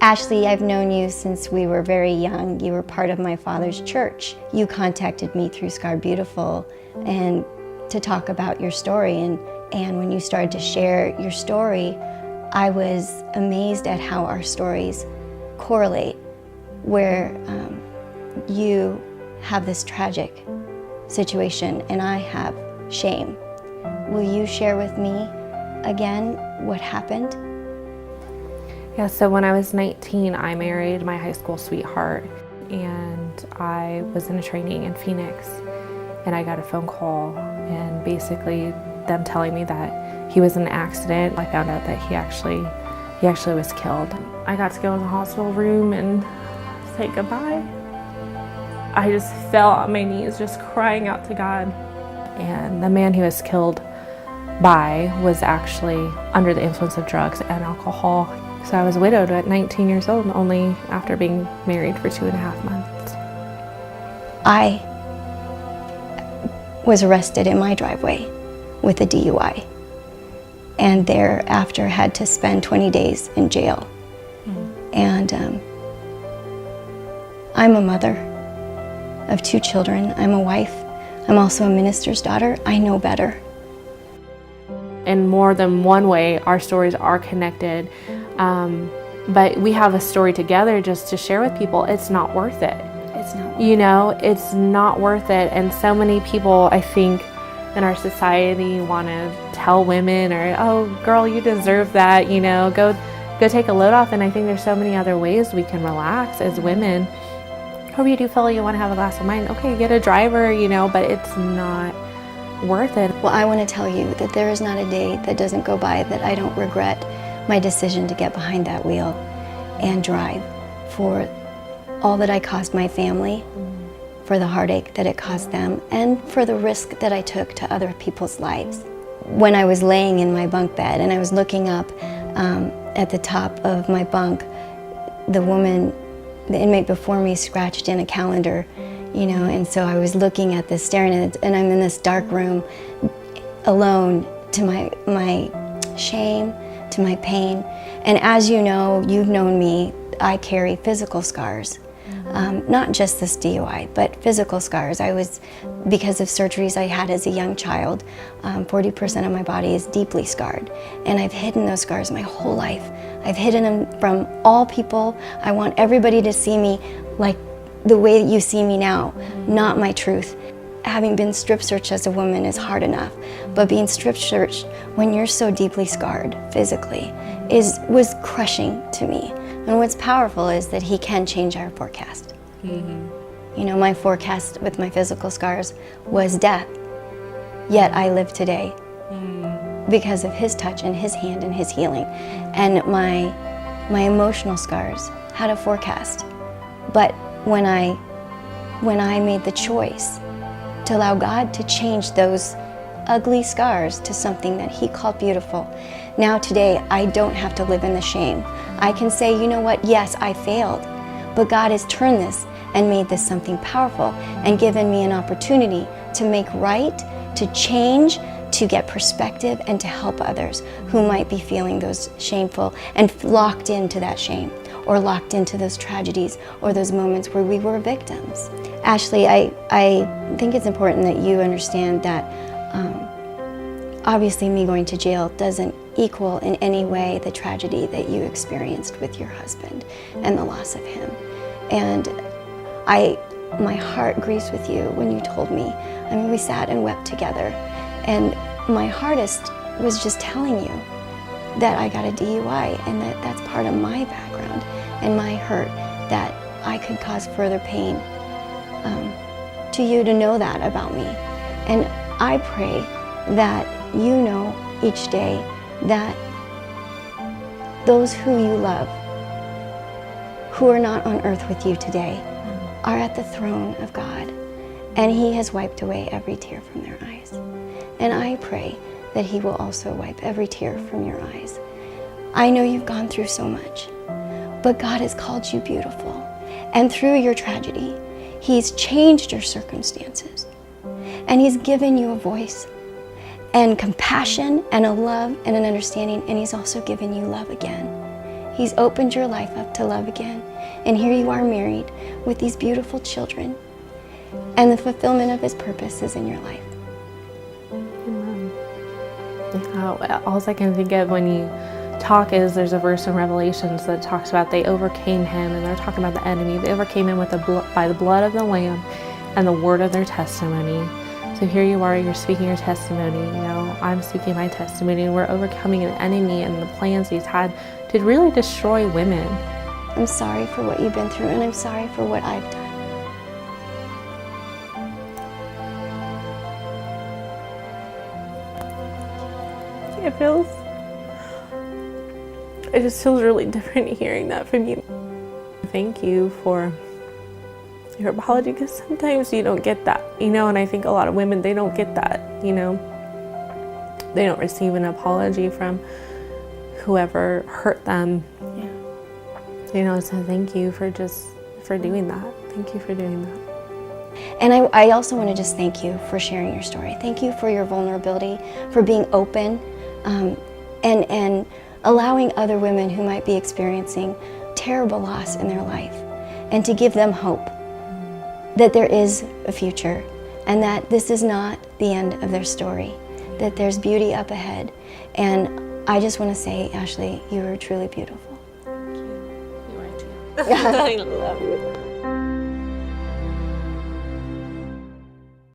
Ashley, I've known you since we were very young. You were part of my father's church. You contacted me through Scarred Beautiful and to talk about your story. And when you started to share your story, I was amazed at how our stories correlate, where you have this tragic situation and I have shame. Will you share with me again what happened? Yeah, so when I was 19, I married my high school sweetheart, and I was in a training in Phoenix, and I got a phone call, and basically them telling me that he was in an accident. I found out that he actually was killed. I got to go in the hospital room and say goodbye. I just fell on my knees, just crying out to God. And the man he was killed by was actually under the influence of drugs and alcohol. So I was widowed at 19 years old, only after being married for 2.5 months. I was arrested in my driveway with a DUI, and thereafter had to spend 20 days in jail. And I'm a mother of 2 children. I'm a wife. I'm also a minister's daughter. I know better. In more than one way, our stories are connected. But we have a story together just to share with people. It's not worth it. It's not. You know, it's not worth it. And so many people, I think, in our society want to tell women, or, oh, girl, you deserve that, you know, go take a load off. And I think there's so many other ways we can relax as women. Or you do feel like you want to have a glass of wine, okay, get a driver, you know, but it's not worth it. Well, I want to tell you that there is not a day that doesn't go by that I don't regret my decision to get behind that wheel and drive, for all that I caused my family, for the heartache that it caused them, and for the risk that I took to other people's lives. When I was laying in my bunk bed and I was looking up at the top of my bunk, the inmate before me scratched in a calendar, you know, and so I was looking at this, staring at it, and I'm in this dark room alone, to my shame, to my pain. And as you know, you've known me, I carry physical scars. Not just this DUI, but physical scars. Because of surgeries I had as a young child, 40% of my body is deeply scarred. And I've hidden those scars my whole life. I've hidden them from all people. I want everybody to see me like the way that you see me now, not my truth. Having been strip searched as a woman is hard enough, but being strip searched when you're so deeply scarred physically was crushing to me. And what's powerful is that he can change our forecast. You know, my forecast with my physical scars was death, yet I live today because of his touch and his hand and his healing. And my emotional scars had a forecast, but when I made the choice to allow God to change those ugly scars to something that he called beautiful, now today I don't have to live in the shame. I can say, you know what, yes, I failed, but God has turned this and made this something powerful and given me an opportunity to make right, to change, to get perspective, and to help others who might be feeling those shameful and locked into that shame, or locked into those tragedies or those moments where we were victims. Ashley, I think it's important that you understand that obviously me going to jail doesn't equal in any way the tragedy that you experienced with your husband and the loss of him. And my heart grieves with you when you told me. I mean, we sat and wept together, and my hardest was just telling you that I got a DUI and that that's part of my background and my hurt, that I could cause further pain to you to know that about me. And I pray that you know each day that those who you love, who are not on earth with you today, are at the throne of God, and he has wiped away every tear from their eyes. And I pray that he will also wipe every tear from your eyes. I know you've gone through so much, but God has called you beautiful. And through your tragedy, he's changed your circumstances, and he's given you a voice and compassion and a love and an understanding, and He's also given you love again. He's opened your life up to love again. And here you are married with these beautiful children, and the fulfillment of His purpose is in your life. Amen. All I can think of when you talk is there's a verse in Revelations that talks about they overcame Him, and they're talking about the enemy. They overcame Him with by the blood of the Lamb and the word of their testimony. So here you are, you're speaking your testimony, I'm speaking my testimony, and we're overcoming an enemy and the plans he's had to really destroy women. I'm sorry for what you've been through, and I'm sorry for what I've done. It just feels really different hearing that from you. Thank you for your apology, because sometimes you don't get that, and I think a lot of women, they don't get that, They don't receive an apology from whoever hurt them. Yeah. So thank you for doing that. Thank you for doing that. And I also want to just thank you for sharing your story. Thank you for your vulnerability, for being open, and allowing other women who might be experiencing terrible loss in their life, and to give them hope that there is a future, and that this is not the end of their story, that there's beauty up ahead. And I just want to say, Ashley, you are truly beautiful. Thank you. You are too. I love you.